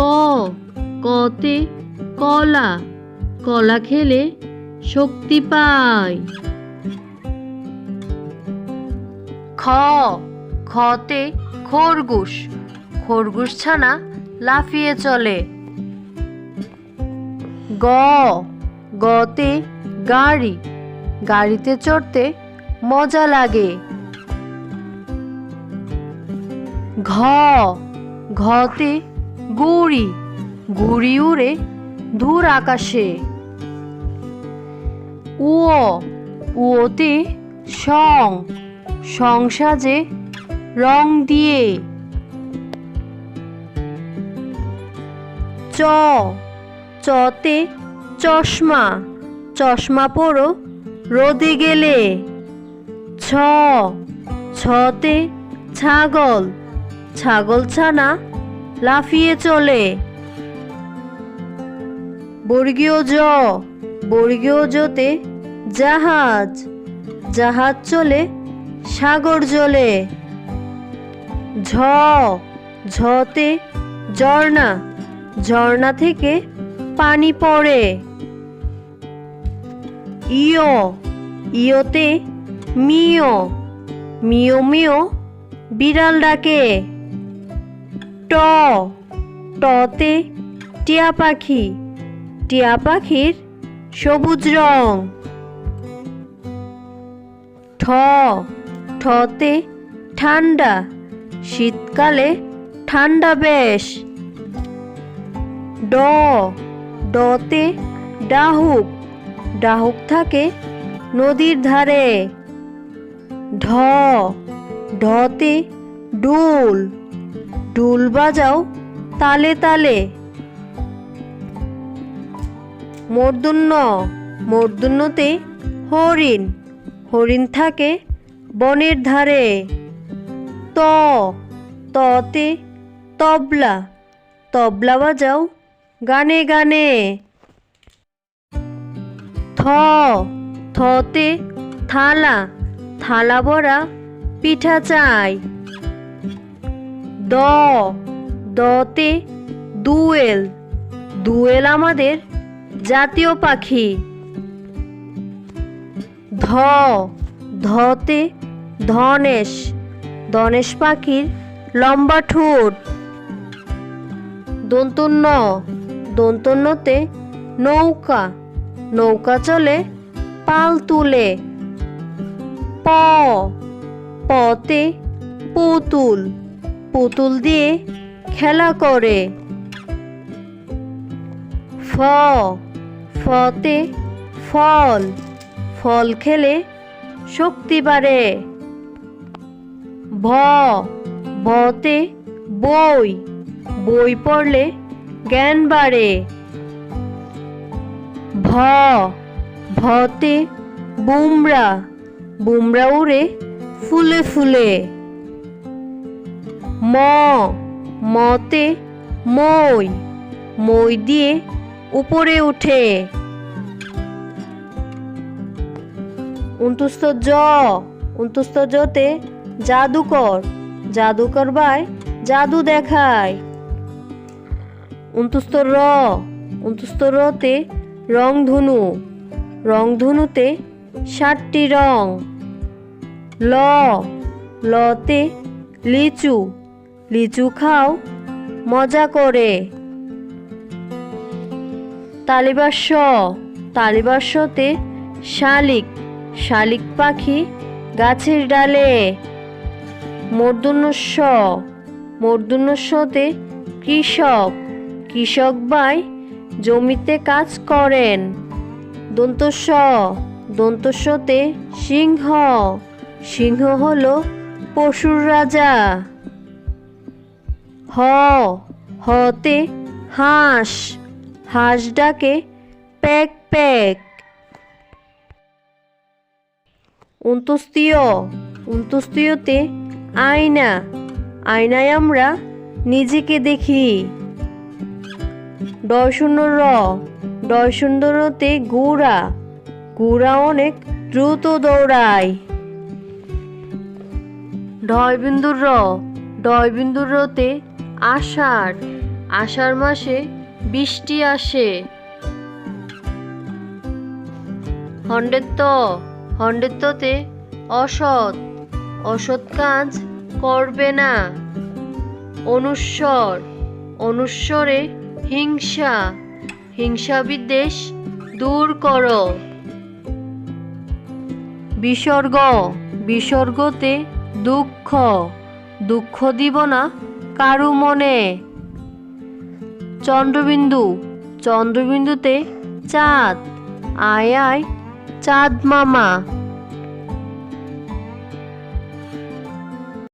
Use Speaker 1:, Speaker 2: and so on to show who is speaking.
Speaker 1: ক কতে কলা, কলা খেলে শক্তি পায়। খ খতে খরগোশ, খরগোশ ছানা লাফিয়ে চলে। গ গতে গাড়ি, গাড়িতে চড়তে মজা লাগে। ঘ ঘতে গুড়ি, গুড়ি উড়ে দূর আকাশে। উ উতে সং, সং সাজে রং দিয়ে। চ চতে চশমা, চশমা পরো রোদে গেলে। ছ ছতে ছাগল, ছাগল ছানা লাফিয়ে চলে। বর্গীয় জ, বর্গীয় জতে জাহাজ, জাহাজ চলে সাগর জলে। ঝ ঝতে ঝর্ণা, ঝর্ণা থেকে পানি পড়ে। ইয় ইয়তে মিয়, মিয় মিয় বিড়াল ডাকে। ট টতে টিয়া পাখি, টিয়া পাখির সবুজ রং। ঠ ঠতে ঠান্ডা, শীতকালে ঠান্ডা বেশ। ড ডতে ডাহুক, ডাহুক থাকে নদীর ধারে। ঢ ঢতে ডুল, ডুল বাজাও তালে তালে। মূর্ধন্য, মূর্ধন্যতে হরিণ, হরিণ থাকে বনের ধারে। ত ততে তবলা, তবলা বাজাও গানে গানে। থ থতে থালা, থালা ভরা পিঠা চাই। দ দতে দুয়েল, দুয়েল আমাদের জাতীয় পাখি। ধ ধতে ধনেশ, ধনেশ পাখির লম্বা ঠোঁট। দন্তন্য, দন্তন্যতে নৌকা, নৌকা চলে পাল তুলে। প পতে পুতুল, পুতুল দিয়ে খেলা করে। ফ ফতে ফল, ফল খেলে শক্তি বাড়ে। ভ ভতে বই, বই পড়লে জ্ঞান বাড়ে। ভ ভতে বুমরা, বুমরা উড়ে ফুলে ফুলে। ম মতে মই, মই দিয়ে উপরে উঠে। উনতুস্ত জ, উনতুস্ত জতে জাদুকর, জাদুকর ভাই জাদু দেখায়। উনতুস্ত র, উনতুস্ত রতে রংধনু, রংধনুতে 7টি রং। ল লতে লিচু, লিচু খাও মজা করে। তালিবাস্য, তালিবাস্যতে শালিক, শালিক পাখি গাছের ডালে। মূর্ধন্যস্ব, মূর্ধন্যস্বতে কৃষক, কৃষক ভাই জমিতে কাজ করেন। দন্তস্ব, দন্তস্বতে সিংহ, সিংহ হলো পশুর রাজা। হ হতে হাঁস, হাঁস ডাকে প্যাক প্যাক। উনতুস্তীয়, উনতুস্তীয়তে আয়না, আয়নায় আমরা নিজেকে দেখি। ডয়শূন্য র, ডয়শূন্য রতে ঘোড়া, ঘোড়া অনেক দ্রুত দৌড়ায়। ঢয় বিন্দুর র, ঢয় বিন্দুর রতে আষাঢ়, আষাঢ় মাসে বৃষ্টি আসে। হন্ডেত্বতে অসৎ, অসৎ কাজ করবে না। অনুস্বরে হিংসা, হিংসা বিদ্বেষ দূর করো। বিসর্গতে দুঃখ, দুঃখ দিব না কারু মনে। চন্দ্রবিন্দুতে চাঁদ, আয় আয় চাঁদ মামা।